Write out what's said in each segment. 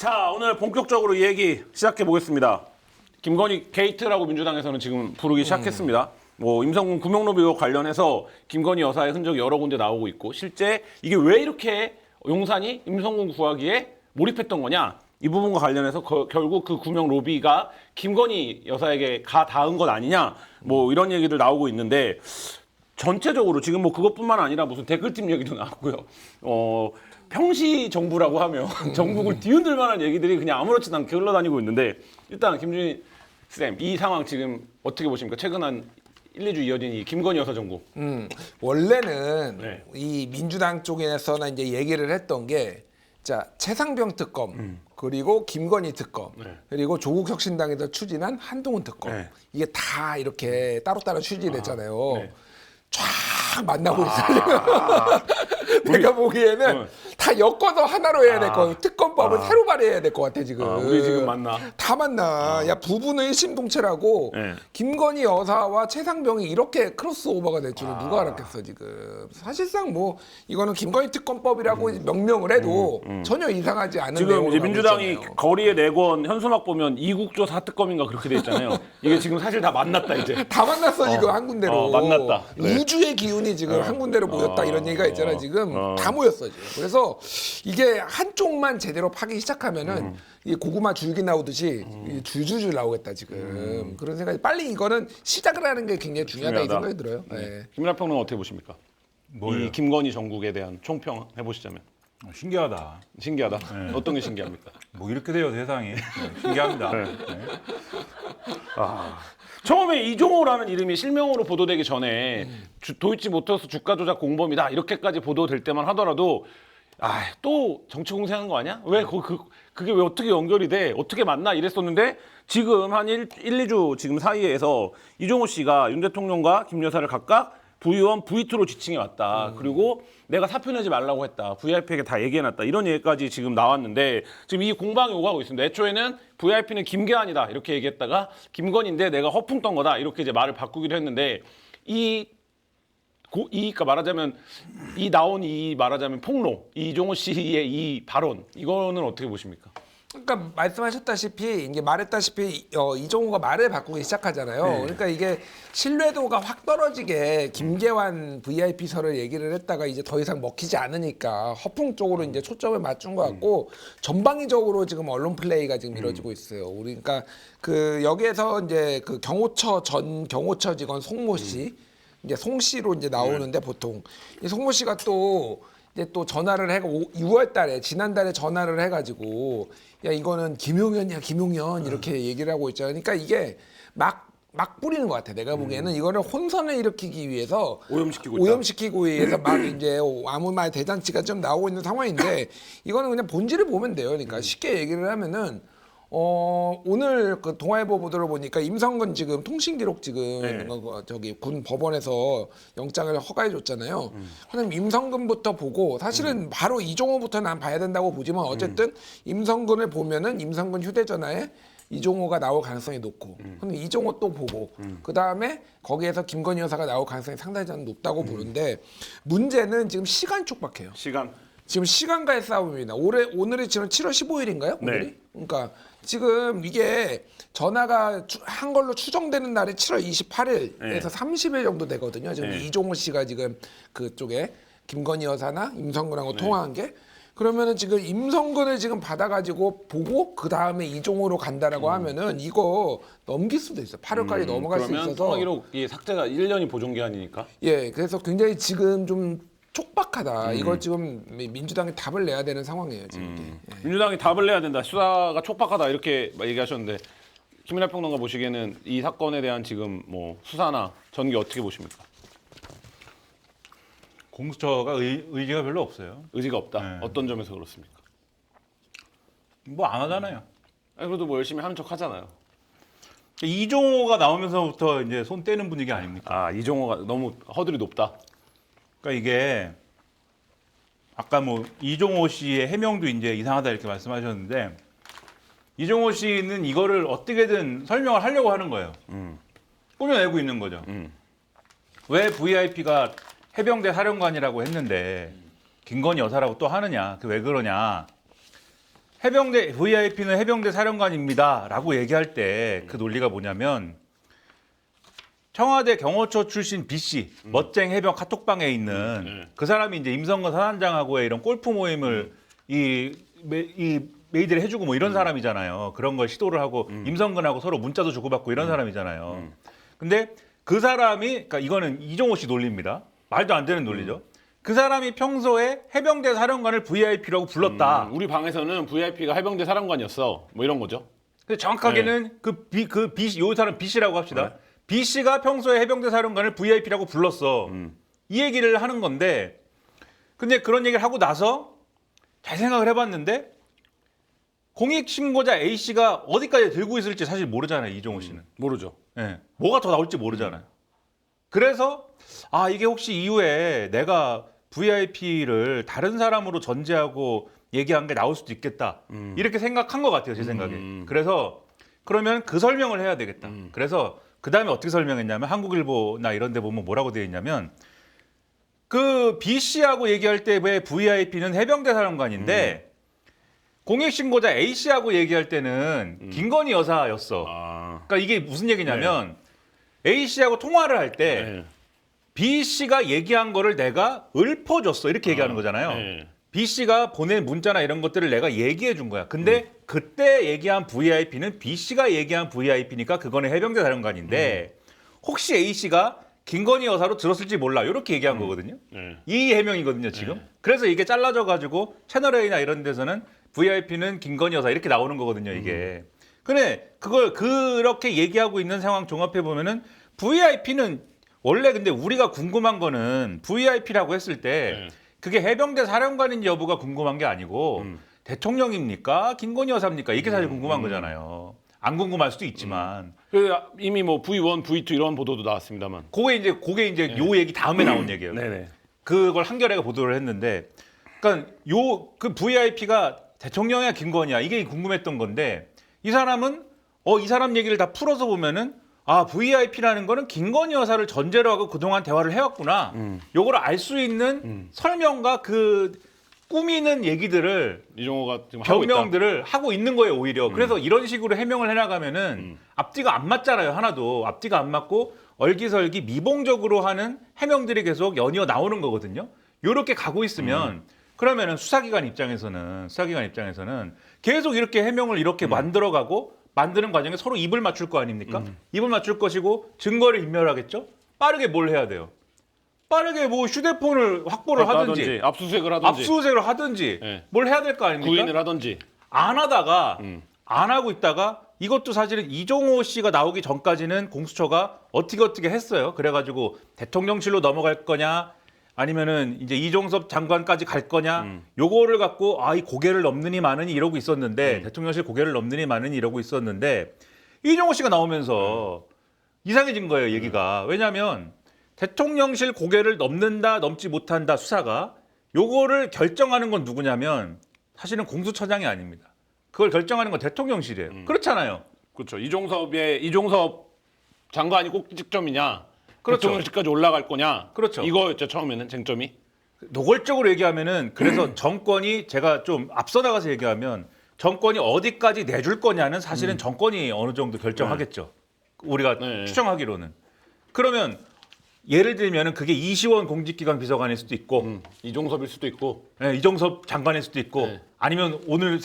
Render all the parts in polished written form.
자, 오늘 본격적으로 이 얘기 시작해 보겠습니다. 김건희 게이트라고 민주당에서는 지금 부르기 시작했습니다. 뭐 임성근 구명로비 의혹 관련해서 김건희 여사의 흔적이 여러 군데 나오고 있고 실제 이게 왜 이렇게 용산이 임성근 구하기에 몰입했던 거냐 이 부분과 관련해서 결국 그 구명 로비가 김건희 여사에게 가 닿은 것 아니냐 뭐 이런 얘기들 나오고 있는데 전체적으로 지금 뭐 그것뿐만 아니라 무슨 댓글팀 얘기도 나오고요. 평시 정부라고 하면 전국을 뒤흔들 만한 얘기들이 그냥 아무렇지도 않게 흘러다니고 있는데 일단 김준희 쌤, 이 상황 지금 어떻게 보십니까? 최근 한 1, 2주 이어진 이 김건희 여사 정부. 원래는 네. 이 민주당 쪽에서나 이제 얘기를 했던 게 자, 최상병 특검 그리고 김건희 특검 네. 그리고 조국 혁신당에서 추진한 한동훈 특검 네. 이게 다 이렇게 따로따로 추진됐잖아요. 네. 쫙 만나고 있어요. 내가 보기에는 다 엮어서 하나로 해야 될 거 같아. 특검법은 새로 발의해야 될 것 같아 지금. 우리 지금 만나. 다 만나. 야 부부는 일심동체라고 네. 김건희 여사와 최상병이 이렇게 크로스오버가 될 줄은 누가 알았겠어 지금. 사실상 뭐 이거는 김건희 특검법이라고 명명을 해도 전혀 이상하지 않은 지금 이제 내용으로 민주당이 있잖아요. 거리에 내건 현수막 보면 이국조 사특검인가 그렇게 돼 있잖아요. 이게 지금 사실 다 만났다 이제. 다 만났어 지금 한 군데로. 만났다. 네. 우주의 기운이 지금 한 군데로 모였다 이런 얘기가 있잖아 지금. 다 모였어 지금. 그래서 이게 한쪽만 제대로 파기 시작하면은 이 고구마 줄기 나오듯이 이 줄줄줄 나오겠다 지금. 그런 생각이 빨리 이거는 시작을 하는 게 굉장히 중요하다 이 중요하다. 생각이 들어요. 네. 김민하 평론가 어떻게 보십니까? 뭐예요? 이 김건희 정국에 대한 총평 해보시자면 신기하다. 신기하다. 어떤 게 신기합니까? 뭐 이렇게 돼요 세상이. 네, 신기합니다. 네. 처음에 이종호라는 이름이 실명으로 보도되기 전에 도이치모터스 주가 조작 공범이다 이렇게까지 보도될 때만 하더라도 또 정치 공세하는 거 아니야? 왜 그게 왜 어떻게 연결이 돼? 어떻게 만나? 이랬었는데 지금 한 1, 2주 지금 사이에서 이종호 씨가 윤 대통령과 김 여사를 각각 V1, V2로 지칭해 왔다. 그리고 내가 사표 내지 말라고 했다. VIP에게 다 얘기해놨다. 이런 얘기까지 지금 나왔는데 지금 이 공방이 오가고 있습니다. 애초에는 VIP는 김계환이다. 이렇게 얘기했다가 김건희인데 내가 허풍 떤 거다. 이렇게 이제 말을 바꾸기로 했는데 그러니까 말하자면 말하자면 폭로, 이종호 씨의 이 발언 이거는 어떻게 보십니까? 그러니까 말씀하셨다시피 이제 말했다시피 이종호가 말을 바꾸기 시작하잖아요. 그러니까 이게 신뢰도가 확 떨어지게 김계환 VIP설을 얘기를 했다가 이제 더 이상 먹히지 않으니까 허풍 쪽으로 이제 초점을 맞춘 것 같고 전방위적으로 지금 언론 플레이가 지금 이루어지고 있어요. 우리 그러니까 그 여기에서 이제 그 전 경호처 직원 송모 씨 이제 송 씨로 이제 나오는데 보통 이 송모 씨가 또 이제 또 전화를 해고 6월달에 지난달에 전화를 해가지고 야 이거는 김용현이야 김용현 이렇게 얘기를 하고 있잖아요. 그러니까 이게 막 뿌리는 것 같아. 내가 보기에는 이거를 혼선을 일으키기 위해서 오염시키고 위해서 막 이제 아무 말 대잔치가 좀 나오고 있는 상황인데 이거는 그냥 본질을 보면 돼요. 그러니까 쉽게 얘기를 하면은. 오늘 그 동아일보 보도를 보니까 임성근 지금 통신기록 지금 저기 군 법원에서 영장을 허가해 줬잖아요. 그럼 임성근부터 보고 사실은 바로 이종호부터 난 봐야 된다고 보지만 어쨌든 임성근을 보면은 임성근 휴대전화에 이종호가 나올 가능성이 높고 그럼 이종호 또 보고 그 다음에 거기에서 김건희 여사가 나올 가능성이 상당히 저는 높다고 보는데 문제는 지금 시간 촉박해요. 지금 시간과의 싸움입니다. 오늘이 지금 7월 15일인가요? 오늘이? 네. 그러니까 지금 이게 전화가 한 걸로 추정되는 날이 7월 28일에서 30일 정도 되거든요. 지금 이종호 씨가 지금 그쪽에 김건희 여사나 임성근하고 통화한 게 그러면은 지금 임성근을 지금 받아가지고 보고 그 다음에 이종호로 간다라고 하면은 이거 넘길 수도 있어요. 8월까지 넘어갈 수 있어서. 그러면 통화 기록이 삭제가 1년이 보존 기한이니까. 예, 그래서 굉장히 지금 좀 촉박하다. 이걸 지금 민주당이 답을 내야 되는 상황이에요. 지금 이게. 예. 민주당이 답을 내야 된다. 수사가 촉박하다 이렇게 얘기하셨는데 김민하 평론가 보시기에는 이 사건에 대한 지금 뭐 수사나 전개 어떻게 보십니까? 공수처가 의지가 별로 없어요. 의지가 없다. 네. 어떤 점에서 그렇습니까? 뭐 안 하잖아요. 그래도 뭐 열심히 하는 척 하잖아요. 이종호가 나오면서부터 이제 손 떼는 분위기 아닙니까? 이종호가 너무 허들이 높다. 그러니까 이게 아까 뭐 이종호 씨의 해명도 이제 이상하다 이렇게 말씀하셨는데 이종호 씨는 이거를 어떻게든 설명을 하려고 하는 거예요. 꾸며내고 있는 거죠. 왜 VIP가 해병대 사령관이라고 했는데 김건희 여사라고 또 하느냐? 그 왜 그러냐? 해병대 VIP는 해병대 사령관입니다라고 얘기할 때 그 논리가 뭐냐면 청와대 경호처 출신 B 씨 멋쟁 해병 카톡방에 있는 그 사람이 이제 임성근 사단장하고의 이런 골프 모임을 이 메이드를 해주고 뭐 이런 사람이잖아요. 그런 걸 시도를 하고 임성근하고 서로 문자도 주고받고 이런 사람이잖아요. 근데 그 사람이 그러니까 이거는 이종호 씨 논리입니다. 말도 안 되는 논리죠. 그 사람이 평소에 해병대 사령관을 VIP라고 불렀다. 우리 방에서는 VIP가 해병대 사령관이었어. 뭐 이런 거죠. 근데 정확하게는 요 사람 B 씨라고 합시다. B 씨가 평소에 해병대 사령관을 VIP라고 불렀어. 이 얘기를 하는 건데, 근데 그런 얘기를 하고 나서 잘 생각을 해봤는데 공익 신고자 A 씨가 어디까지 들고 있을지 사실 모르잖아요. 이종호 씨는. 모르죠. 예, 뭐가 더 나올지 모르잖아요. 그래서 이게 혹시 이후에 내가 VIP를 다른 사람으로 전제하고 얘기한 게 나올 수도 있겠다. 이렇게 생각한 것 같아요, 제 생각에. 그래서 그러면 그 설명을 해야 되겠다. 그래서 그 다음에 어떻게 설명했냐면 한국일보나 이런 데 보면 뭐라고 되어 있냐면 그 B 씨하고 얘기할 때 왜 VIP는 해병대 사령관인데 공익신고자 A 씨하고 얘기할 때는 김건희 여사였어. 그러니까 이게 무슨 얘기냐면 A 씨하고 통화를 할 때 B 씨가 얘기한 거를 내가 읊어줬어 이렇게 얘기하는 거잖아요. B 씨가 보낸 문자나 이런 것들을 내가 얘기해 준 거야. 근데 그때 얘기한 VIP는 B 씨가 얘기한 VIP니까 그거는 해병대 사령관인데 혹시 A 씨가 김건희 여사로 들었을지 몰라 이렇게 얘기한 거거든요. 이 해명이거든요 지금. 그래서 이게 잘라져 가지고 채널A나 이런 데서는 VIP는 김건희 여사 이렇게 나오는 거거든요 이게. 근데 그걸 그렇게 얘기하고 있는 상황 종합해 보면은 VIP는 원래 근데 우리가 궁금한 거는 VIP라고 했을 때 그게 해병대 사령관인 여부가 궁금한 게 아니고 대통령입니까? 김건희 여사입니까? 이게 사실 궁금한 거잖아요. 안 궁금할 수도 있지만 이미 뭐 V1, V2 이런 보도도 나왔습니다만. 그게 이제 요 얘기 다음에 나온 얘기예요. 네네. 그걸 한겨레가 보도를 했는데, 그러니까 그 VIP가 대통령이야 김건희야 이게 궁금했던 건데 이 사람은 이 사람 얘기를 다 풀어서 보면은 VIP라는 거는 김건희 여사를 전제로 하고 그동안 대화를 해왔구나. 요걸 알 수 있는 설명과 그 꾸미는 얘기들을 이종호가 지금 하고 있다. 변명들을 하고 있는 거예요 오히려. 그래서 이런 식으로 해명을 해나가면은 앞뒤가 안 맞잖아요. 하나도 앞뒤가 안 맞고 얼기설기 미봉적으로 하는 해명들이 계속 연이어 나오는 거거든요. 요렇게 가고 있으면 그러면은 수사기관 입장에서는 계속 이렇게 해명을 이렇게 만들어가고 만드는 과정에 서로 입을 맞출 거 아닙니까? 입을 맞출 것이고 증거를 인멸하겠죠. 빠르게 뭘 해야 돼요? 빠르게 뭐 휴대폰을 확보를 하든지 압수수색을 하든지 네. 뭘 해야 될 거 아닙니까? 구인을 하든지. 안 하다가 안 하고 있다가 이것도 사실은 이종호 씨가 나오기 전까지는 공수처가 어떻게 했어요. 그래가지고 대통령실로 넘어갈 거냐 아니면은 이제 이종섭 장관까지 갈 거냐 요거를 갖고 이 고개를 넘느니 마느니 이러고 있었는데 대통령실 고개를 넘느니 마느니 이러고 있었는데 이종호 씨가 나오면서 이상해진 거예요 얘기가. 왜냐하면 대통령실 고개를 넘는다 넘지 못한다 수사가 요거를 결정하는 건 누구냐면 사실은 공수처장이 아닙니다. 그걸 결정하는 건 대통령실이에요. 그렇잖아요. 그렇죠. 이종섭 장관이 꼭지점이냐? 그렇죠. 대통령실까지 올라갈 거냐? 그렇죠. 이거였죠 처음에는 쟁점이. 노골적으로 얘기하면은 그래서 정권이 제가 좀 앞서 나가서 얘기하면 정권이 어디까지 내줄 거냐는 사실은 정권이 어느 정도 결정하겠죠. 우리가 추정하기로는. 그러면 예를 들면은 그게 이시원 공직기강 비서관일 수도 있고 이종섭일 수도 있고 이종섭 장관일 수도 있고 아니면 오늘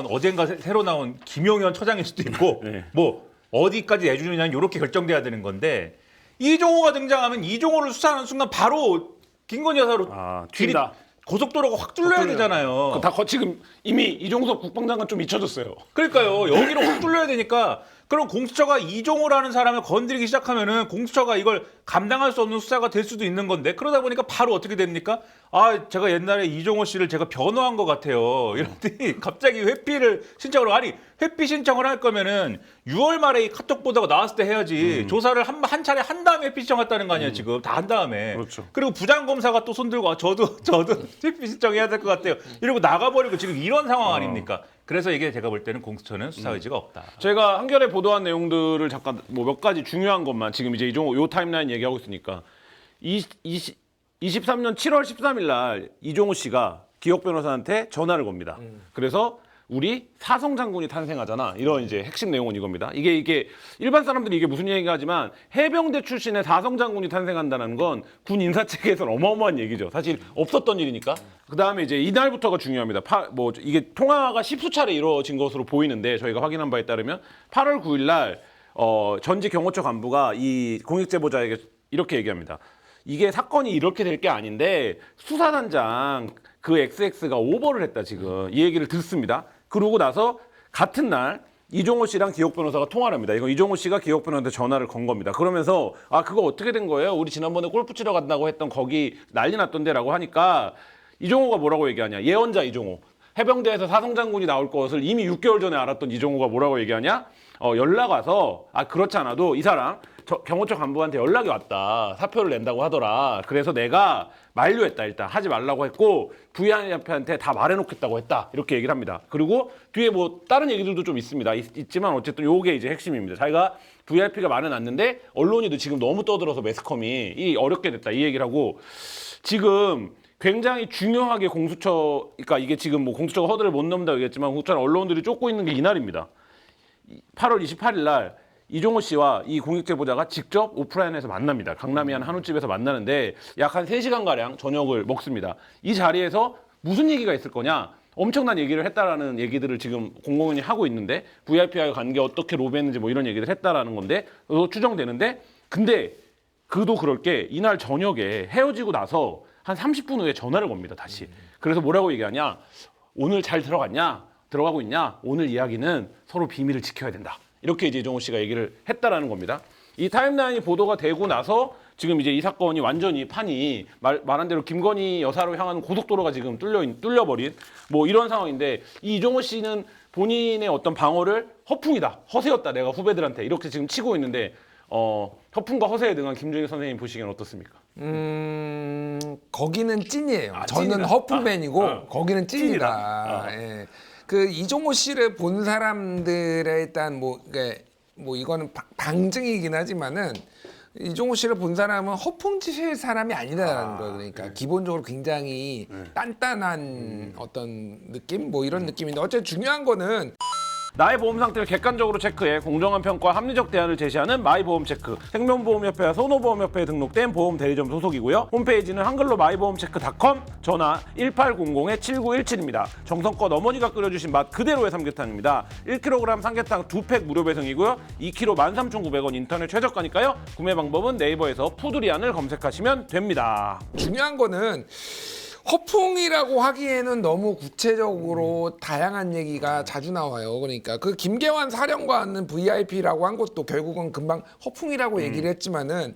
어젠가 새로 나온 김용현 처장일 수도 있고 뭐 어디까지 내주느냐는 이렇게 결정돼야 되는 건데 이종호가 등장하면 이종호를 수사하는 순간 바로 김건희 여사로 튄다. 고속도로가 확 뚫려야 되잖아요. 지금 이미 이종섭 국방장관 좀 잊혀졌어요. 그러니까요. 여기로 확 뚫려야 되니까 그럼 공수처가 이종호라는 사람을 건드리기 시작하면은 공수처가 이걸 감당할 수 없는 수사가 될 수도 있는 건데 그러다 보니까 바로 어떻게 됩니까? 제가 옛날에 이종호 씨를 제가 변호한 것 같아요. 이러더니 갑자기 회피를 신청을 회피 신청을 할 거면은 6월 말에 이 카톡 보도가 나왔을 때 해야지. 조사를 한 차례 한 다음에 회피 신청했다는 거 아니에요 지금 다 한 다음에. 그렇죠. 그리고 부장검사가 또 손들고 저도 회피 신청해야 될 것 같아요. 이러고 나가버리고 지금 이런 상황 아닙니까? 그래서 이게 제가 볼 때는 공수처는 수사 의지가 없다. 제가 한겨레 보도한 내용들을 잠깐 뭐 몇 가지 중요한 것만 지금 이제 이종호 요 타임라인 얘기하고 있으니까 23년 7월 13일 날 이종호 씨가 기억 변호사한테 전화를 겁니다. 그래서 우리 사성 장군이 탄생하잖아. 이런 이제 핵심 내용은 이겁니다. 이게 일반 사람들이 이게 무슨 얘기가 하지만 해병대 출신의 사성 장군이 탄생한다는 건 군 인사 체계에서는 어마어마한 얘기죠. 사실 없었던 일이니까. 그다음에 이제 이날부터가 중요합니다. 이게 통화가 10수차례 이루어진 것으로 보이는데 저희가 확인한 바에 따르면 8월 9일 날 전직 경호처 간부가 이 공익제보자에게 이렇게 얘기합니다. 이게 사건이 이렇게 될 게 아닌데 수사단장 그 XX가 오버를 했다 지금 이 얘기를 듣습니다. 그러고 나서 같은 날 이종호 씨랑 기억 변호사가 통화를 합니다. 이거 이종호 씨가 기억 변호사한테 전화를 건 겁니다. 그러면서 그거 어떻게 된 거예요? 우리 지난번에 골프 치러 간다고 했던 거기 난리 났던데라고 하니까 이종호가 뭐라고 얘기하냐? 예언자 이종호. 해병대에서 사성장군이 나올 것을 이미 6개월 전에 알았던 이종호가 뭐라고 얘기하냐? 연락 와서 그렇지 않아도 이 사람 경호처 간부한테 연락이 왔다. 사표를 낸다고 하더라. 그래서 내가 만류했다. 일단 하지 말라고 했고 VIP한테 다 말해놓겠다고 했다. 이렇게 얘기를 합니다. 그리고 뒤에 뭐 다른 얘기들도 좀 있습니다. 있지만 어쨌든 요게 이제 핵심입니다. 자기가 VIP가 말해놨는데 언론이도 지금 너무 떠들어서 매스컴이 어렵게 됐다. 이 얘기를 하고 지금 굉장히 중요하게 공수처, 그러니까 이게 지금 뭐 공수처가 허들을 못 넘는다고 얘기했지만 공수처는 언론들이 쫓고 있는 게 이날입니다. 8월 28일 날 이종호 씨와 이 공익제보자가 직접 오프라인에서 만납니다. 강남이 한 한우집에서 만나는데 약 한 3시간가량 저녁을 먹습니다. 이 자리에서 무슨 얘기가 있을 거냐? 엄청난 얘기를 했다라는 얘기들을 지금 공공연히 하고 있는데 VIP와의 관계 어떻게 로비했는지 뭐 이런 얘기를 했다라는 건데 추정되는데 근데 그도 그럴 게 이날 저녁에 헤어지고 나서 한 30분 후에 전화를 겁니다. 다시. 그래서 뭐라고 얘기하냐? 오늘 잘 들어갔냐? 들어가고 있냐? 오늘 이야기는 서로 비밀을 지켜야 된다. 이렇게 이제 이종호 씨가 얘기를 했다라는 겁니다. 이 타임라인이 보도가 되고 나서 지금 이제 이 사건이 완전히 판이 말한 대로 김건희 여사로 향하는 고속도로가 지금 뚫려버린 뭐 이런 상황인데 이 이종호 씨는 본인의 어떤 방어를 허풍이다, 허세였다, 내가 후배들한테 이렇게 지금 치고 있는데 허풍과 허세에 능한 김준일 선생님 보시기엔 어떻습니까? 거기는 찐이에요. 저는 찐이다. 허풍맨이고 거기는 찐이다. 찐이다. 예. 그 이종호 씨를 본 사람들의 일단 뭐 이거는 방증이긴 하지만은 이종호 씨를 본 사람은 허풍지실 사람이 아니다라는 거예요. 그러니까 기본적으로 굉장히 단단한 어떤 느낌, 뭐 이런 느낌인데 어쨌든 중요한 거는. 나의 보험 상태를 객관적으로 체크해 공정한 평가와 합리적 대안을 제시하는 마이보험체크. 생명보험협회와 손호보험협회에 등록된 보험 대리점 소속이고요. 홈페이지는 한글로 마이보험체크.com, 전화 1800-7917입니다. 정성껏 어머니가 끓여주신 맛 그대로의 삼계탕입니다. 1kg 삼계탕 2팩 무료 배송이고요. 2kg 13,900원 인터넷 최저가니까요. 구매 방법은 네이버에서 푸드리안을 검색하시면 됩니다. 중요한 거는 허풍이라고 하기에는 너무 구체적으로 다양한 얘기가 자주 나와요. 그러니까 그 김계환 사령관은 VIP라고 한 것도 결국은 금방 허풍이라고 얘기를 했지만은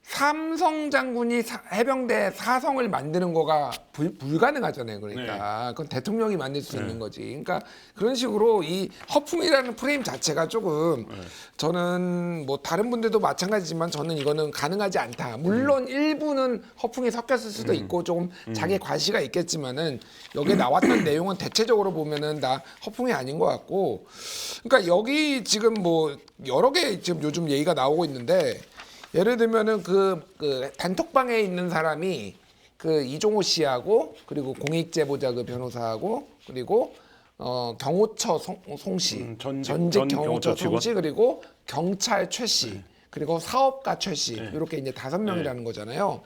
삼성 장군이 해병대 사성을 만드는 거가 불가능하잖아요. 그러니까 그건 대통령이 만들 수 있는 거지. 그러니까 그런 식으로 이 허풍이라는 프레임 자체가 조금 저는 뭐 다른 분들도 마찬가지지만 저는 이거는 가능하지 않다. 물론 일부는 허풍이 섞였을 수도 있고 조금 자기 과시가 있겠지만은 여기에 나왔던 내용은 대체적으로 보면은 다 허풍이 아닌 것 같고. 그러니까 여기 지금 뭐 여러 개 지금 요즘 얘기가 나오고 있는데. 예를 들면은 그 단톡방에 있는 사람이 그 이종호 씨하고 그리고 공익제보자 그 변호사하고 그리고 경호처 송씨 전직 경호처 송씨 그리고 경찰 최씨 그리고 사업가 최씨 이렇게 이제 5명이라는 거잖아요.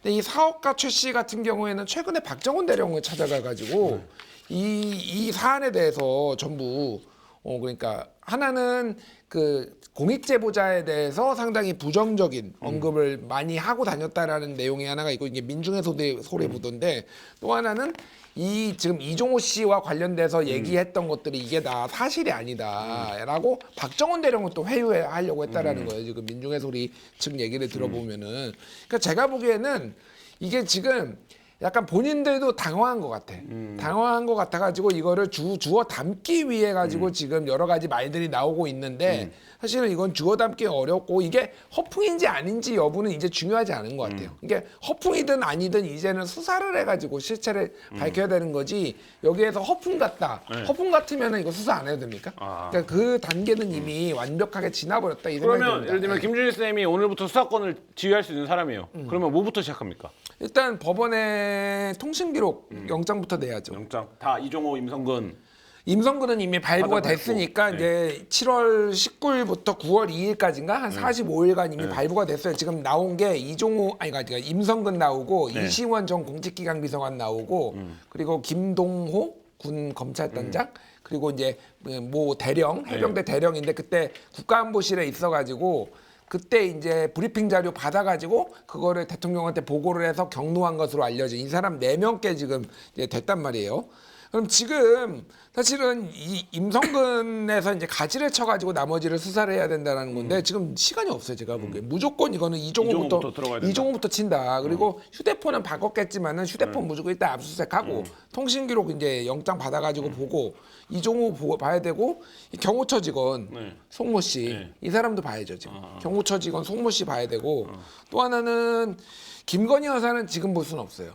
근데 이 사업가 최씨 같은 경우에는 최근에 박정훈 대령을 찾아가 가지고 이 사안에 대해서 전부 그러니까 하나는 그 공익제보자에 대해서 상당히 부정적인 언급을 많이 하고 다녔다라는 내용이 하나가 있고 이게 민중의 소리 보도인데 또 하나는 이 지금 이종호 씨와 관련돼서 얘기했던 것들이 이게 다 사실이 아니다라고 박정훈 대령은 또 회유하려고 했다라는 거예요. 지금 민중의 소리 측 얘기를 들어보면은 그러니까 제가 보기에는 이게 지금 약간 본인들도 당황한 것 같아. 당황한 것 같아가지고 이거를 주워 담기 위해 가지고 지금 여러 가지 말들이 나오고 있는데 사실은 이건 주워 담기 어렵고 이게 허풍인지 아닌지 여부는 이제 중요하지 않은 것 같아요. 이게 허풍이든 아니든 이제는 수사를 해가지고 실체를 밝혀야 되는 거지 여기에서 허풍 같다. 허풍 같으면 이거 수사 안 해도 됩니까? 그러니까 그 단계는 이미 완벽하게 지나버렸다. 이 생각이 그러면 듭니다. 예를 들면 김준일 쌤이 오늘부터 수사권을 지휘할 수 있는 사람이에요. 그러면 뭐부터 시작합니까? 일단 법원에 통신 기록 영장부터 내야죠. 영장 다 이종호, 임성근 임성근은 이미 발부가 받아봤고. 됐으니까 네. 이제 7월 19일부터 9월 2일까지인가 한 45일간 이미 발부가 됐어요. 지금 나온 게 이종호 그러니까 임성근 나오고 네. 이시원 전 공직기강 비서관 나오고 그리고 김동호 군 검찰단장 그리고 이제 뭐 대령 해병대 대령인데 그때 국가안보실에 있어가지고 그때 이제 브리핑 자료 받아가지고 그거를 대통령한테 보고를 해서 경로한 것으로 알려진 이 사람 4명께 지금 이제 됐단 말이에요. 그럼 지금 사실은 이 임성근에서 이제 가지를 쳐가지고 나머지를 수사를 해야 된다는 건데 지금 시간이 없어요. 제가 보기에 무조건 이거는 이종호부터 들어가야 된다. 이종호부터 친다. 그리고 휴대폰은 바꿨겠지만은 휴대폰 무조건 일단 압수수색하고 통신 기록 이제 영장 받아가지고 보고 이종호 보고 봐야 되고 이 경호처 직원 네. 송모 씨 네. 이 사람도 봐야죠 지금 경호처 직원 송모 씨 봐야 되고 또 하나는 김건희 여사는 지금 볼 수는 없어요.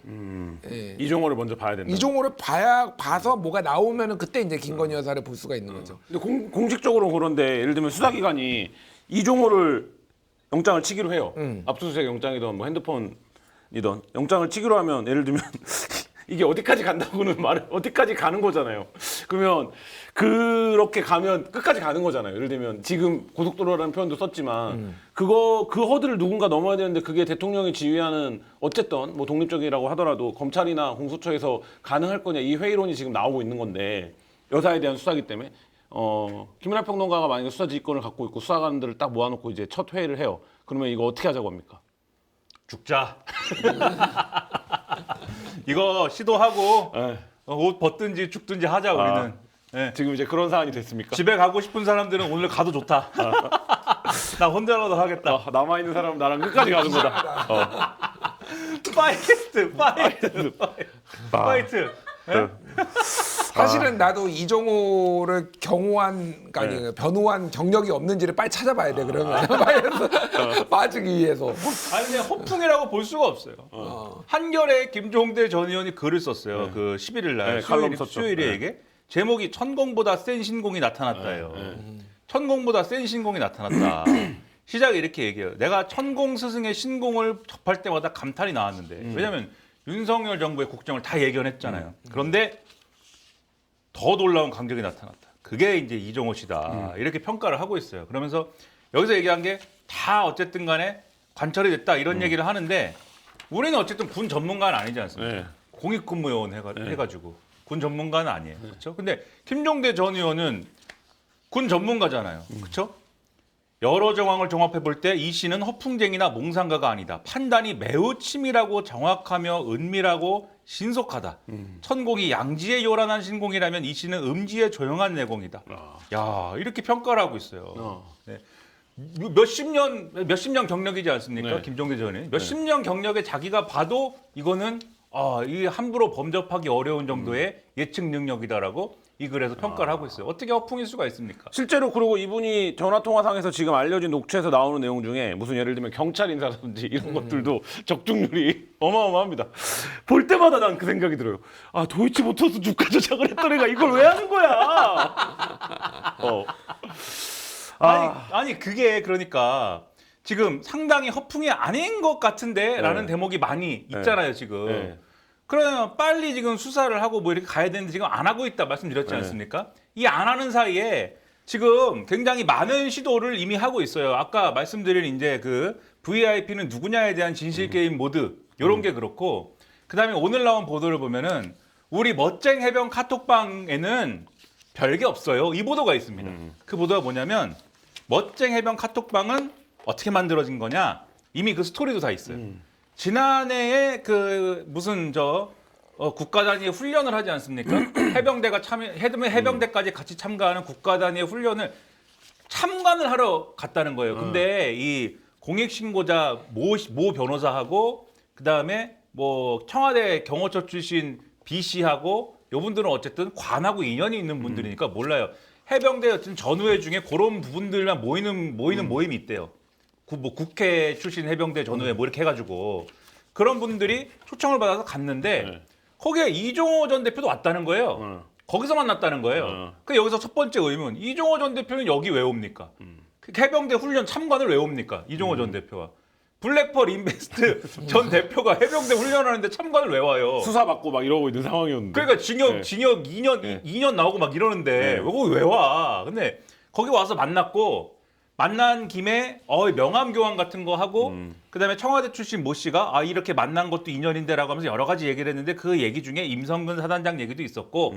예. 이종호를 먼저 봐야 된다. 이종호를 봐서 뭐가 나오면은 그때 이제 김건희 여사를 볼 수가 있는 거죠. 근데 공식적으로 그런데 예를 들면 수사기관이 이종호를 영장을 치기로 해요. 압수수색 영장이든 뭐 핸드폰이든 영장을 치기로 하면 예를 들면 이게 어디까지 간다고는 어디까지 가는 거잖아요. 그러면 그렇게 가면 끝까지 가는 거잖아요. 예를 들면 지금 고속도로라는 표현도 썼지만 그 허들을 누군가 넘어야 되는데 그게 대통령이 지휘하는 어쨌든 뭐 독립적이라고 하더라도 검찰이나 공수처에서 가능할 거냐 이 회의론이 지금 나오고 있는 건데 여사에 대한 수사기 때문에 김연아 평론가가 만약에 수사 지휘권을 갖고 있고 수사관들을 딱 모아놓고 이제 첫 회의를 해요. 그러면 이거 어떻게 하자고 합니까? 죽자. 이거 시도하고 네. 옷 벗든지 죽든지 하자 우리는. 예. 지금 이제 그런 사안이 됐습니까? 집에 가고 싶은 사람들은 오늘 가도 좋다. 나 혼자라도 하겠다. 남아 있는 사람은 나랑 끝까지 가는 거다. 파이트. 예? 사실은 나도 이종호를 경호한 아니 변호한 경력이 없는지를 빨리 찾아봐야 돼 그러면 빠지기 위해서. 아니 그냥 허풍이라고 볼 수가 없어요. 한겨레 김종대 전 의원이 글을 썼어요. 그 11일 날 네, 칼럼 썼죠. 수요일에 이게 제목이 천공보다 센 신공이 나타났다예요. 천공보다 센 신공이 나타났다. 시작에 이렇게 얘기해요. 내가 천공 스승의 신공을 접할 때마다 감탄이 나왔는데 왜냐하면 윤석열 정부의 국정을 다 예견했잖아요. 그런데 더 놀라운 강력이 나타났다. 그게 이제 이종호 씨다. 이렇게 평가를 하고 있어요. 그러면서 여기서 얘기한 게 다 어쨌든 간에 관철이 됐다 이런 얘기를 하는데 우리는 어쨌든 군 전문가는 아니지 않습니까? 네. 공익근무요원 해가지고 군 전문가는 아니에요. 그렇죠? 근데 김종대 전 의원은 군 전문가잖아요. 그렇죠? 여러 정황을 종합해 볼 때 이 씨는 허풍쟁이나 몽상가가 아니다. 판단이 매우 치밀하고 정확하며 은밀하고 신속하다. 천공이 양지에 요란한 신공이라면 이 씨는 음지에 조용한 내공이다. 야 이렇게 평가를 하고 있어요. 네. 몇십 년 경력이지 않습니까? 네. 김종대 전 의원이 몇십 년 경력에 자기가 봐도 이거는 이 함부로 범접하기 어려운 정도의 예측 능력이다라고 이 글에서 평가를 하고 있어요. 어떻게 허풍일 수가 있습니까? 실제로 그리고 이분이 전화통화상에서 지금 알려진 녹취에서 나오는 내용 중에 무슨 예를 들면 경찰 인사라든지 이런 것들도 적중률이 어마어마합니다. 볼 때마다 난 그 생각이 들어요. 도이치모터스 주가 조작을 했던 애가 이걸 왜 하는 거야? 아니 그게 그러니까 지금 상당히 허풍이 아닌 것 같은데라는 네. 대목이 많이 있잖아요 지금. 네. 그러면 빨리 지금 수사를 하고 뭐 이렇게 가야 되는데 지금 안 하고 있다 말씀드렸지 않습니까? 이 안 하는 사이에 지금 굉장히 많은 시도를 이미 하고 있어요. 아까 말씀드린 이제 그 VIP는 누구냐에 대한 진실 게임 모드 이런 게 그렇고 그다음에 오늘 나온 보도를 보면은 우리 멋쟁 해병 카톡방에는 별게 없어요. 이 보도가 있습니다. 그 보도가 뭐냐면 멋쟁 해병 카톡방은 어떻게 만들어진 거냐? 이미 그 스토리도 다 있어요. 지난해에 그 무슨 국가 단위의 훈련을 하지 않습니까? 해병대가 해병대까지 같이 참가하는 국가 단위의 훈련을 참관을 하러 갔다는 거예요. 근데 이 공익 신고자 모 변호사하고 그다음에 뭐 청와대 경호처 출신 B 씨하고 요분들은 어쨌든 관하고 인연이 있는 분들이니까 몰라요. 해병대 어쨌든 전우회 중에 그런 부분들만 모이는 모임이 있대요. 뭐 국회 출신 해병대 전우회 뭐 이렇게 해가지고 그런 분들이 초청을 받아서 갔는데 거기에 이종호 전 대표도 왔다는 거예요. 거기서 만났다는 거예요. 그 여기서 첫 번째 의문, 이종호 전 대표는 여기 왜 옵니까? 그 해병대 훈련 참관을 왜 옵니까? 이종호 전 대표와. 블랙펄 인베스트 전 대표가 해병대 훈련하는데 참관을 왜 와요? 수사받고 막 이러고 있는 상황이었는데. 그러니까 징역 네. 2년 나오고 막 이러는데 네. 거기 왜 와? 근데 거기 와서 만난 김에 명함 교환 같은 거 하고 그다음에 청와대 출신 모 씨가 이렇게 만난 것도 인연인데라고 하면서 여러 가지 얘기를 했는데 그 얘기 중에 임성근 사단장 얘기도 있었고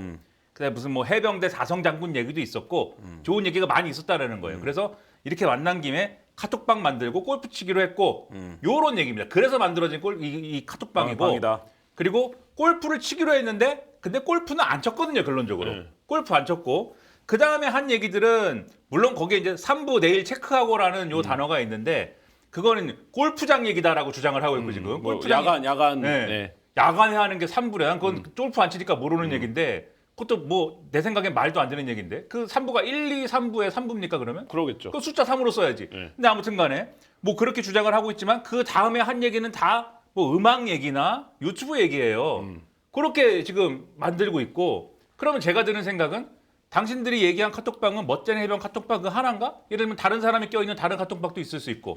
그다음에 무슨 뭐 해병대 사성 장군 얘기도 있었고 좋은 얘기가 많이 있었다라는 거예요. 그래서 이렇게 만난 김에 카톡방 만들고 골프 치기로 했고 요런 얘기입니다. 그래서 만들어진 이 카톡방이고 방이다. 그리고 골프를 치기로 했는데 근데 골프는 안 쳤거든요, 결론적으로. 네. 골프 안 쳤고 그 다음에 한 얘기들은 물론 거기에 이제 3부 내일 체크하고라는 요 단어가 있는데 그거는 골프장 얘기다라고 주장을 하고 있고 지금 뭐 골프장 야간. 네. 네. 야간에 하는 게 3부래. 그건 골프 안 치니까 모르는 얘기인데 그것도 뭐 내 생각엔 말도 안 되는 얘기인데 그 3부가 1, 2, 3부에 3부입니까 그러면? 그러겠죠. 그 숫자 3으로 써야지. 네. 근데 아무튼 간에 뭐 그렇게 주장을 하고 있지만 그 다음에 한 얘기는 다 뭐 음악 얘기나 유튜브 얘기예요. 그렇게 지금 만들고 있고 그러면 제가 드는 생각은 당신들이 얘기한 카톡방은 멋쟁이 해병 카톡방 그 하나인가? 예를 들면 다른 사람이 껴있는 다른 카톡방도 있을 수 있고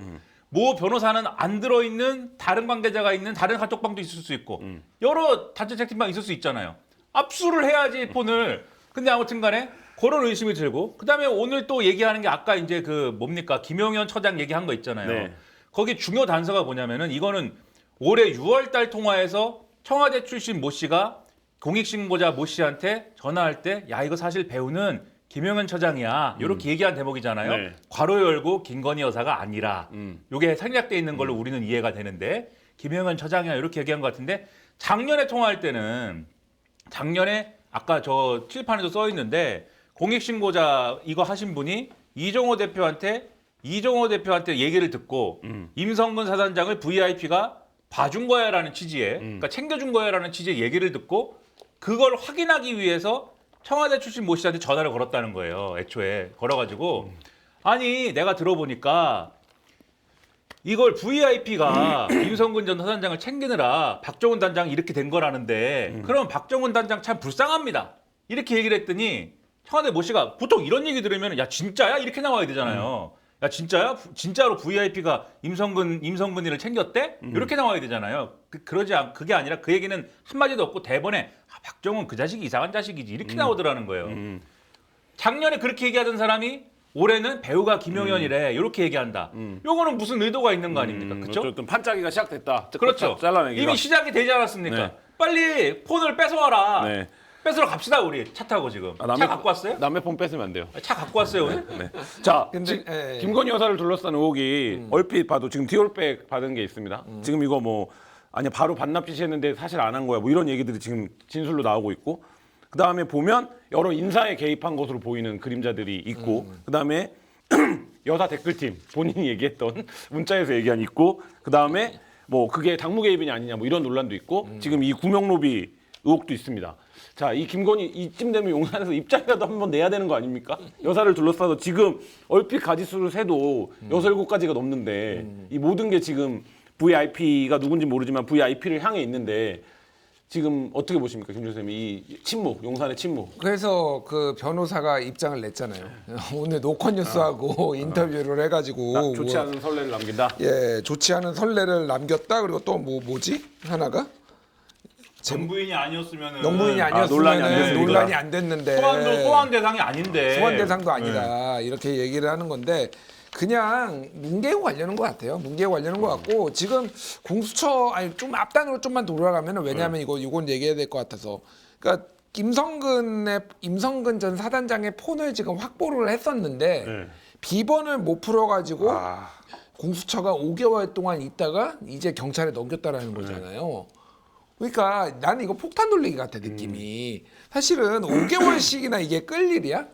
모 변호사는 안 들어있는 다른 관계자가 있는 다른 카톡방도 있을 수 있고 여러 단체 채팅방 있을 수 있잖아요. 압수를 해야지 폰을. 근데 아무튼 간에 그런 의심이 들고 그다음에 오늘 또 얘기하는 게 아까 이제 그 뭡니까 김용현 처장 얘기한 거 있잖아요. 네. 거기 중요 단서가 뭐냐면은 이거는 올해 6월 달 통화에서 청와대 출신 모 씨가 공익신고자 모 씨한테 전화할 때 야 이거 사실 배우는 김용현 처장이야 이렇게 얘기한 대목이잖아요. 네. 괄호 열고 김건희 여사가 아니라 이게 생략돼 있는 걸로 우리는 이해가 되는데 김용현 처장이야 이렇게 얘기한 것 같은데 작년에 통화할 때는 작년에 아까 저 칠판에도 써 있는데 공익신고자 이거 하신 분이 이종호 대표한테 얘기를 듣고 임성근 사단장을 VIP가 봐준 거야라는 취지에 그러니까 챙겨준 거야라는 취지의 얘기를 듣고 그걸 확인하기 위해서 청와대 출신 모 씨한테 전화를 걸었다는 거예요. 애초에 걸어가지고 아니 내가 들어보니까 이걸 VIP가 임성근 전 사단장을 챙기느라 박정훈 단장이 이렇게 된 거라는데 그럼 박정훈 단장 참 불쌍합니다. 이렇게 얘기를 했더니 청와대 모 씨가 보통 이런 얘기 들으면 야 진짜야? 이렇게 나와야 되잖아요. 야 진짜야? 진짜로 VIP가 임성근이를 챙겼대? 이렇게 나와야 되잖아요. 그게 아니라 그 얘기는 한마디도 없고 대본에 박정훈 그 자식이 이상한 자식이지 이렇게 나오더라는 거예요. 작년에 그렇게 얘기하던 사람이 올해는 배우가 김용현이래 이렇게 얘기한다. 요거는 무슨 의도가 있는 거 아닙니까? 그렇죠? 어쨌든 판짜기가 시작됐다. 그렇죠. 잘라내기가. 이미 시작이 되지 않았습니까? 네. 빨리 폰을 뺏어와라. 네. 뺏으러 갑시다 우리 차 타고 지금. 차 갖고 왔어요? 남의 폰 뺏으면 안 돼요. 차 갖고 왔어요 오늘? 네. 자, 근데, 예. 김건희 여사를 둘러싼 의혹이 얼핏 봐도 지금 디올백 받은 게 있습니다. 지금 이거 뭐 아니 바로 반납 지시했는데 사실 안 한 거야. 뭐 이런 얘기들이 지금 진술로 나오고 있고. 그다음에 보면 여러 인사에 개입한 것으로 보이는 그림자들이 있고. 그다음에 여사 댓글팀 본인이 얘기했던 문자에서 얘기한 있고. 그다음에 뭐 그게 당무 개입이냐 아니냐 뭐 이런 논란도 있고. 지금 이 구명로비 의혹도 있습니다. 자, 이 김건희 이쯤 되면 용산에서 입장이라도 한번 내야 되는 거 아닙니까? 여사를 둘러싸서 지금 얼핏 가지수를 세도 6-7가지가 넘는데 이 모든 게 지금 VIP가 누군지 모르지만 VIP를 향해 있는데 지금 어떻게 보십니까, 김 교수님? 이 침묵, 용산의 침묵. 그래서 그 변호사가 입장을 냈잖아요. 오늘 노컷뉴스하고 인터뷰를 해가지고 좋지 않은 선례를 남긴다. 예, 좋지 않은 선례를 남겼다. 그리고 또 뭐지 하나가 정부인이 아니었으면은 농부인이 아니었으면 논란이 안 됐으니까. 논란이 안 됐는데 소환 대상이 아닌데 소환 대상도 아니다 이렇게 얘기를 하는 건데 그냥 문개고 관련한 것 같아요. 문개고 관련한 것 같고 지금 공수처 아니 좀 앞단으로 좀만 돌아가면은 왜냐하면 이건 얘기해야 될 것 같아서 그러니까 임성근 전 사단장의 폰을 지금 확보를 했었는데 네. 비번을 못 풀어가지고 공수처가 5개월 동안 있다가 이제 경찰에 넘겼다라는 거잖아요. 그러니까 나는 이거 폭탄 돌리기 같아 느낌이. 사실은 5개월씩이나 이게 끌 일이야?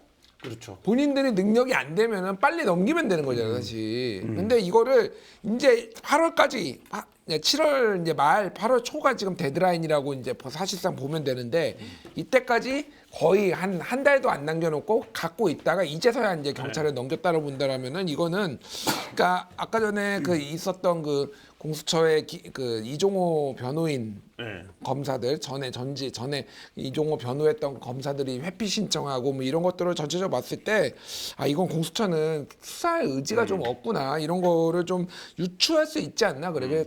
그렇죠. 본인들이 능력이 안 되면은 빨리 넘기면 되는 거잖아요, 사실. 근데 이거를 이제 8월까지 7월 이제 말 8월 초가 지금 데드라인이라고 이제 사실상 보면 되는데 이때까지 거의 한 달도 안 남겨놓고 갖고 있다가 이제서야 이제 경찰에 넘겼다고 본다라면은 이거는 그러니까 아까 전에 그 있었던 그 공수처의 그 이종호 변호인 네. 검사들 전에 이종호 변호했던 검사들이 회피 신청하고 뭐 이런 것들을 전체적으로 봤을 때 이건 공수처는 수사할 의지가 좀 없구나 이런 거를 좀 유추할 수 있지 않나 그래.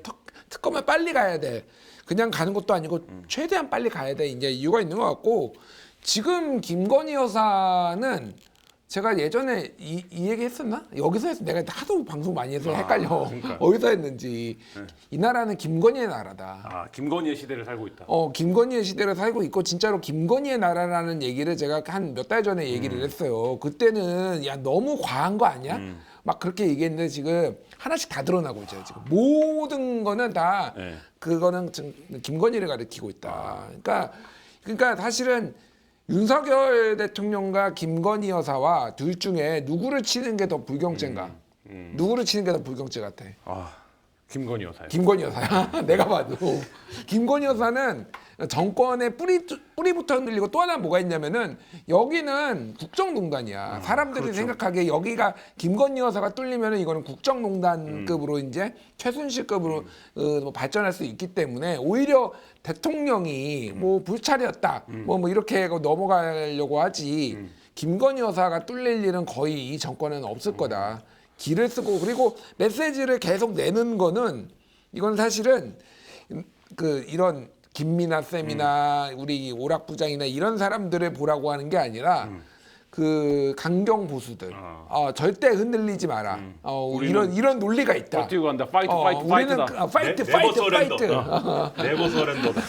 특검을 빨리 가야 돼. 그냥 가는 것도 아니고 최대한 빨리 가야 돼. 이제 이유가 있는 것 같고 지금 김건희 여사는 제가 예전에 이 얘기 했었나? 여기서 해서 내가 하도 방송 많이 해서 헷갈려. 그러니까요. 어디서 했는지. 이 나라는 김건희의 나라다. 김건희의 시대를 살고 있다. 김건희의 시대를 살고 있고 진짜로 김건희의 나라라는 얘기를 제가 한 몇 달 전에 얘기를 했어요. 그때는 야 너무 과한 거 아니야? 막 그렇게 얘기했는데 지금 하나씩 다 드러나고 있죠. 지금 모든 거는 다 네. 그거는 지금 김건희를 가리키고 있다. 그러니까 사실은 윤석열 대통령과 김건희 여사와 둘 중에 누구를 치는 게 더 불경죄인가? 누구를 치는 게 더 불경죄 같아? 김건희 여사요. 김건희 여사야. 내가 봐도 김건희 여사는 정권의 뿌리부터 흔들리고 또 하나 뭐가 있냐면은 여기는 국정농단이야. 사람들이 그렇죠. 생각하기에 여기가 김건희 여사가 뚫리면은 이거는 국정농단급으로 이제 최순실급으로 뭐 발전할 수 있기 때문에 오히려 대통령이 뭐 불찰이었다 뭐 이렇게 하고 넘어가려고 하지. 김건희 여사가 뚫릴 일은 거의 이 정권은 없을 거다. 길을 쓰고 그리고 메시지를 계속 내는 거는 이건 사실은 이런 김민아 쌤이나 우리 오락 부장이나 이런 사람들을 보라고 하는 게 아니라 그 강경 보수들 절대 흔들리지 마라. 이런 논리가 있다. 버티고 간다. 파이트. 우리는 파이트다. 파이트. 네버 서렌더다.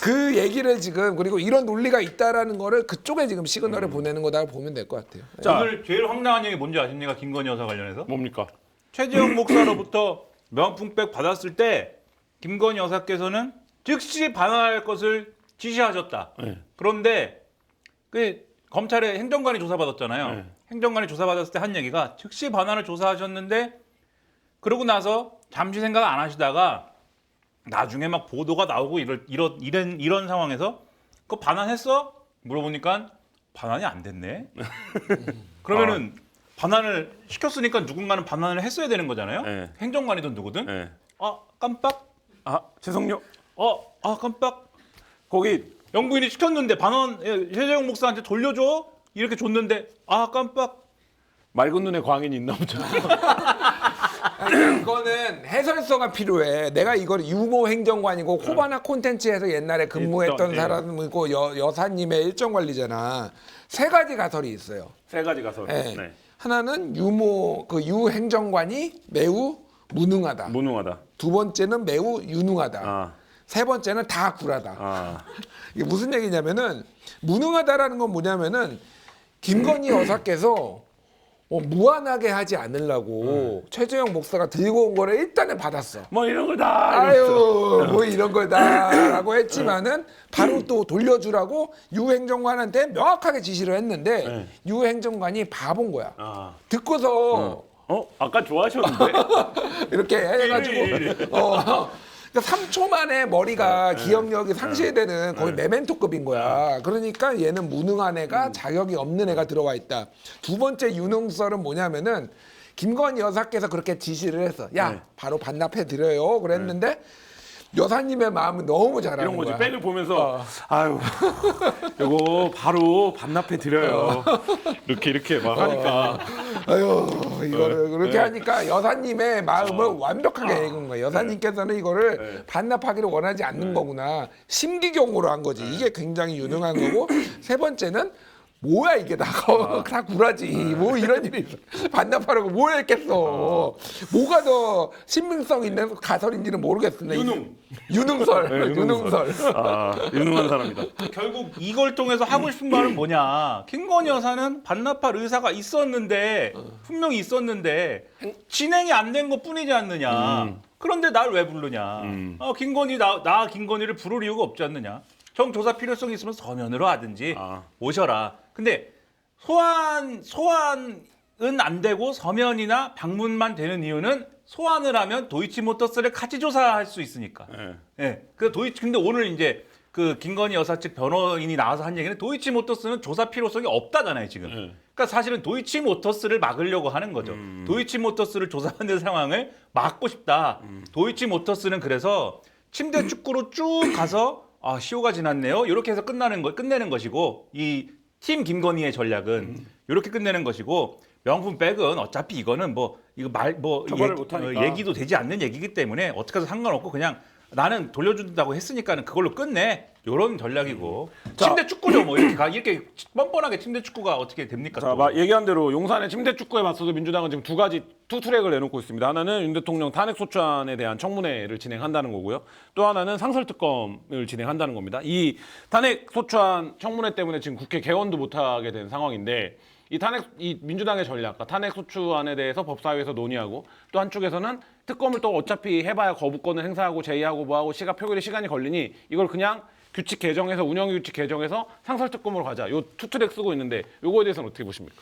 그 얘기를 지금 그리고 이런 논리가 있다라는 거를 그쪽에 지금 시그널을 보내는 거다 보면 될 것 같아요. 자. 오늘 제일 황당한 얘기 뭔지 아십니까? 김건희 여사 관련해서? 뭡니까? 최재형 목사로부터 명품백 받았을 때 김건희 여사께서는 즉시 반환할 것을 지시하셨다. 네. 그런데 그 검찰에 행정관이 조사받았잖아요. 네. 행정관이 조사받았을 때 한 얘기가 즉시 반환을 조사하셨는데 그러고 나서 잠시 생각 안 하시다가 나중에 막 보도가 나오고 이런 상황에서 그거 반환했어? 물어보니까 반환이 안 됐네. 그러면은 반환을 시켰으니까 누군가는 반환을 했어야 되는 거잖아요. 네. 행정관이든 누구든. 네. 깜빡. 죄송요. 깜빡. 거기 영부인이 시켰는데 반환 최재형 목사한테 돌려줘 이렇게 줬는데 깜빡. 맑은 눈에 광인이 있나 보죠. 이거는 해설서가 필요해. 내가 이걸 유모 행정관이고 코바나 콘텐츠에서 옛날에 근무했던 있던, 사람이고 여사님의 일정 관리잖아. 세 가지 가설이 있어요. 세 가지 가서. 네. 네. 하나는 유 행정관이 매우 무능하다. 무능하다. 두 번째는 매우 유능하다. 세 번째는 다 굴하다. 이게 무슨 얘기냐면은 무능하다라는 건 뭐냐면은 김건희 여사께서 무한하게 하지 않으려고 최재형 목사가 들고 온 거를 일단은 받았어. 뭐 이런 거다. 아유, 뭐 이런 거다라고 했지만은 바로 또 돌려주라고 유 행정관한테 명확하게 지시를 했는데 유 행정관이 바본 거야. 듣고서 아까 좋아하셨는데. 이렇게 해가지고 그러니까 3초 만에 머리가 기억력이 상실되는 거의 메멘토급인 거야. 그러니까 얘는 무능한 애가 자격이 없는 애가 들어와 있다. 두 번째 유능설은 뭐냐면은 김건희 여사께서 그렇게 지시를 했어. 야, 바로 반납해 드려요. 그랬는데 여사님의 마음은 너무 잘하는 이런 거지. 거야. 백을 보면서 아유, 요거 바로 반납해 드려요. 이렇게 막 하니까. 아유, 이거를 그렇게 하니까 여사님의 마음을 완벽하게 읽은 거예요. 여사님께서는 이거를 반납하기를 원하지 않는 거구나. 심기경으로 한 거지. 이게 굉장히 유능한 거고. 세 번째는 뭐야 이게 다 구라지. 뭐 이런 일이 있어. 반납하라고 뭘 했겠어. 뭐가 더 신빙성 있는 가설인지는 모르겠습니다. 유능설. 유능설. 유능한 사람이다. 결국 이걸 통해서 하고 싶은 말은 뭐냐? 김건희 여사는 반납할 의사가 있었는데 분명히 있었는데 진행이 안 된 것뿐이지 않느냐? 그런데 날 왜 부르냐? 김건희 나 김건희를 부를 이유가 없지 않느냐? 정조사 필요성이 있으면 서면으로 하든지 오셔라. 근데 소환은 안 되고 서면이나 방문만 되는 이유는 소환을 하면 도이치모터스를 같이 조사할 수 있으니까. 근데 오늘 이제 그 김건희 여사 측 변호인이 나와서 한 얘기는 도이치모터스는 조사 필요성이 없다잖아요 지금. 그러니까 사실은 도이치모터스를 막으려고 하는 거죠. 도이치모터스를 조사하는 상황을 막고 싶다. 도이치모터스는 그래서 침대 축구로 쭉 가서 아 시효가 지났네요. 이렇게 해서 끝내는 것이고 이 팀 김건희의 전략은 이렇게 끝내는 것이고 명품 백은 어차피 이거는 뭐 이거 처벌을 못하니까. 얘기도 되지 않는 얘기이기 때문에 어떻게 해서 상관없고 그냥 나는 돌려준다고 했으니까는 그걸로 끝내. 이런 전략이고 자. 침대 축구죠. 뭐 이렇게 뻔뻔하게 침대 축구가 어떻게 됩니까? 자, 또. 얘기한 대로 용산의 침대 축구에 맞서서 민주당은 지금 두 가지 투트랙을 내놓고 있습니다. 하나는 윤 대통령 탄핵 소추안에 대한 청문회를 진행한다는 거고요. 또 하나는 상설특검을 진행한다는 겁니다. 이 탄핵 소추안 청문회 때문에 지금 국회 개원도 못하게 된 상황인데 이 민주당의 전략과 탄핵 소추안에 대해서 법사위에서 논의하고 또 한쪽에서는 특검을 또 어차피 해봐야 거부권을 행사하고 제의하고 뭐하고 표결에 시간이 걸리니 이걸 그냥 규칙 개정해서 운영 규칙 개정해서 상설특검으로 가자. 요 투트랙 쓰고 있는데 요거에 대해서는 어떻게 보십니까?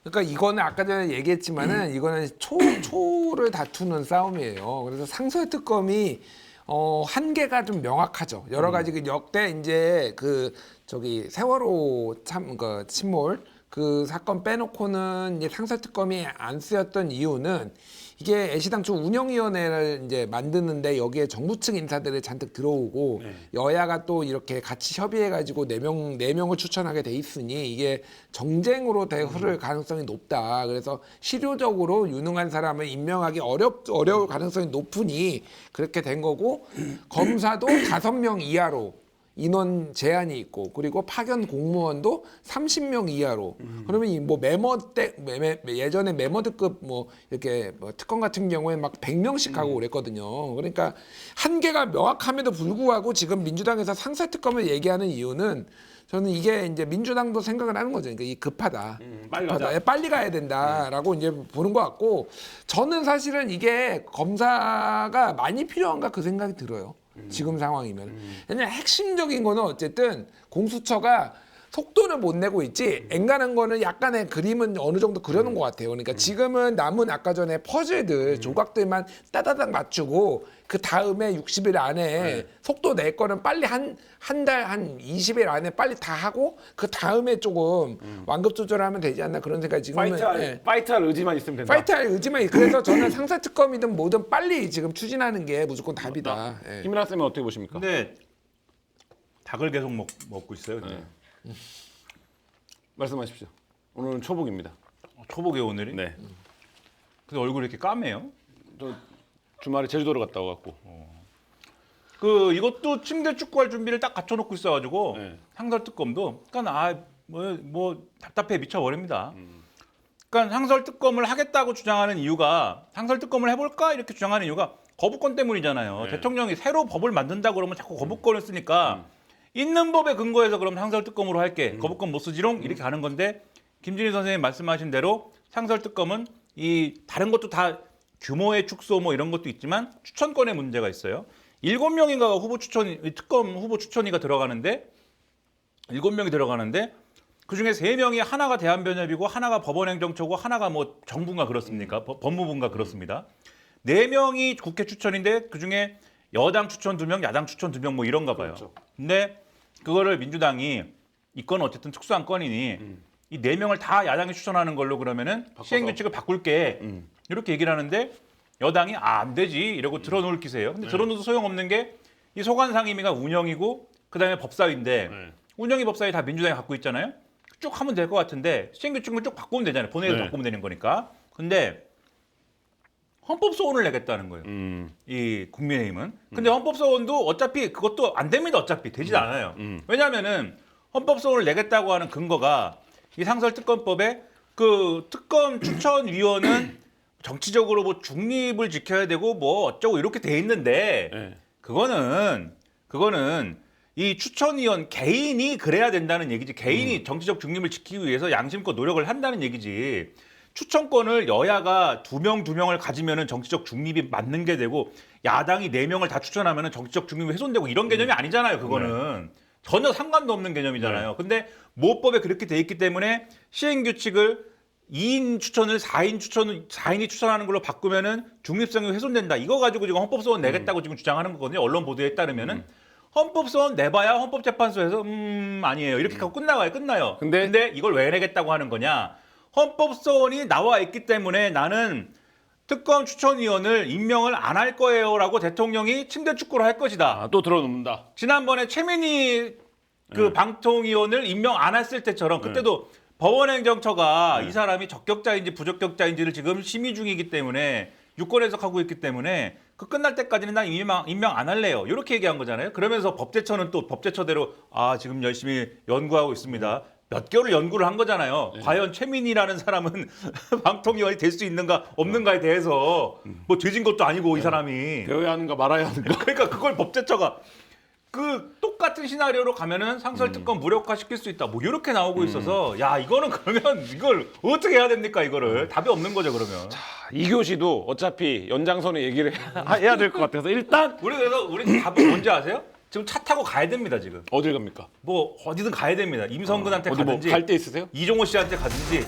그러니까 이거는 아까 전에 얘기했지만은 이거는 초를 다투는 싸움이에요. 그래서 상설 특검이 한계가 좀 명확하죠. 여러 가지 그 역대 이제 세월호 침몰 그 사건 빼놓고는 이제 상설 특검이 안 쓰였던 이유는 이게 애시당초 운영위원회를 이제 만드는데 여기에 정부 측 인사들이 잔뜩 들어오고 여야가 또 이렇게 같이 협의해가지고 네 명을 추천하게 돼 있으니 이게 정쟁으로 흐를 가능성이 높다. 그래서 실효적으로 유능한 사람을 임명하기 어려울 가능성이 높으니 그렇게 된 거고 검사도 5명 이하로 인원 제한이 있고 그리고 파견 공무원도 30명 이하로 그러면 이 뭐 예전에 메머드급 뭐 이렇게 뭐 특검 같은 경우에 막 100명씩 하고 그랬거든요. 그러니까 한계가 명확함에도 불구하고 지금 민주당에서 상설 특검을 얘기하는 이유는 저는 이게 이제 민주당도 생각을 하는 거죠. 그러니까 이 급하다. 빨리 급하다. 가자. 빨리 가야 된다라고 이제 보는 것 같고 저는 사실은 이게 검사가 많이 필요한가 그 생각이 들어요. 지금 상황이면. 왜냐면 핵심적인 거는 어쨌든 공수처가 속도를 못 내고 있지 앵간한 거는 약간의 그림은 어느 정도 그려놓은 것 같아요. 그러니까 지금은 남은 아까 전에 퍼즐들 조각들만 따다닥 맞추고 그 다음에 60일 안에 속도 낼 거는 빨리 한 달, 한 20일 안에 빨리 다 하고 그 다음에 조금 완급 조절하면 되지 않나 그런 생각이 지금은 파이트할 의지만 있으면 된다. 파이트할 의지만 그래서 저는 상사특검이든 뭐든 빨리 지금 추진하는 게 무조건 답이다. 예. 김민하 쌤은 어떻게 보십니까? 근데 닭을 계속 먹고 있어요. 근데. 말씀하십시오. 오늘은 초복입니다. 초복에 오늘이. 네. 근데 얼굴이 이렇게 까매요. 저 주말에 제주도를 갔다 와갖고. 이것도 침대 축구할 준비를 딱 갖춰놓고 있어가지고 네. 상설특검도 그러니까 뭐 답답해 미쳐버립니다. 그러니까 상설특검을 하겠다고 주장하는 이유가 상설특검을 해볼까 이렇게 주장하는 이유가 거부권 때문이잖아요. 네. 대통령이 새로 법을 만든다 그러면 자꾸 거부권을 쓰니까 있는 법에 근거해서 그럼 상설특검으로 할게 거부권 못 쓰지롱 이렇게 하는 건데 김준희 선생님 말씀하신 대로 상설특검은 이 다른 것도 다 규모의 축소 뭐 이런 것도 있지만 추천권의 문제가 있어요. 7명인가가 특검 후보 추천위가 들어가는데 7명이 들어가는데 그중에 3명이 하나가 대한변협이고 하나가 법원행정처고 하나가 뭐 정부인가 그렇습니까? 법무부인가 그렇습니다. 4명이 국회 추천인데 그중에 여당 추천 2명, 야당 추천 2명 뭐 이런가 봐요. 그렇죠. 근데 그거를 민주당이 이 건은 어쨌든 특수한 건이니 이 4명을 다 야당이 추천하는 걸로 그러면은 시행규칙을 바꿀게 이렇게 얘기를 하는데 여당이 안 되지 이러고 들어놓을 기세예요. 근데 들어놓어도 소용없는 게 이 소관 상임위가 운영이고 그다음에 법사위인데 운영이 법사위 다 민주당이 갖고 있잖아요. 쭉 하면 될 것 같은데 시행규칙을 쭉 바꾸면 되잖아요. 본회의에서 바꾸면 되는 거니까. 근데 헌법소원을 내겠다는 거예요. 이 국민의힘은. 근데 헌법소원도 어차피 그것도 안 됩니다. 어차피 되지 않아요. 왜냐하면은 헌법소원을 내겠다고 하는 근거가 이 상설특검법에 그 특검 추천위원은 정치적으로 뭐 중립을 지켜야 되고 뭐 어쩌고 이렇게 돼 있는데 그거는 이 추천위원 개인이 그래야 된다는 얘기지. 개인이 정치적 중립을 지키기 위해서 양심껏 노력을 한다는 얘기지. 추천권을 여야가 2명을 가지면은 정치적 중립이 맞는 게 되고 야당이 4명을 다 추천하면은 정치적 중립이 훼손되고 이런 개념이 아니잖아요. 그거는 전혀 상관도 없는 개념이잖아요. 근데 모법에 그렇게 돼 있기 때문에 시행규칙을 2인 추천을 4인이 추천하는 걸로 바꾸면은 중립성이 훼손된다. 이거 가지고 지금 헌법소원 내겠다고 지금 주장하는 거거든요. 언론 보도에 따르면은 헌법소원 내봐야 헌법재판소에서 아니에요. 이렇게 하고 끝나요. 근데 이걸 왜 내겠다고 하는 거냐? 헌법소원이 나와 있기 때문에 나는 특검 추천위원을 임명을 안 할 거예요라고 대통령이 침대 축구를 할 것이다. 아, 또 들어놓는다. 지난번에 최민희 그 방통위원을 임명 안 했을 때처럼 그때도 법원행정처가 이 사람이 적격자인지 부적격자인지를 지금 심의 중이기 때문에 유권 해석하고 있기 때문에 그 끝날 때까지는 난 임명 안 할래요. 이렇게 얘기한 거잖아요. 그러면서 법제처는 또 법제처대로 지금 열심히 연구하고 있습니다. 몇 개월을 연구를 한 거잖아요. 과연 최민희라는 사람은 방통위원이 될 수 있는가 없는가에 대해서 뭐 죄진 것도 아니고 이 사람이 되어야 하는가 말아야 하는가. 그러니까 그걸 법제처가 그 똑같은 시나리오로 가면은 상설 특검 무력화 시킬 수 있다. 뭐 이렇게 나오고 있어서 야 이거는 그러면 이걸 어떻게 해야 됩니까 이거를 답이 없는 거죠 그러면. 이교시도 어차피 연장선에 얘기를 해야 될 것 같아서 일단 그래서 우리 답은 뭔지 아세요? 지금 차 타고 가야 됩니다 지금. 어딜 갑니까? 뭐 어디든 가야 됩니다. 임성근한테 어디 뭐 가든지 갈 데 있으세요? 이종호 씨한테 가든지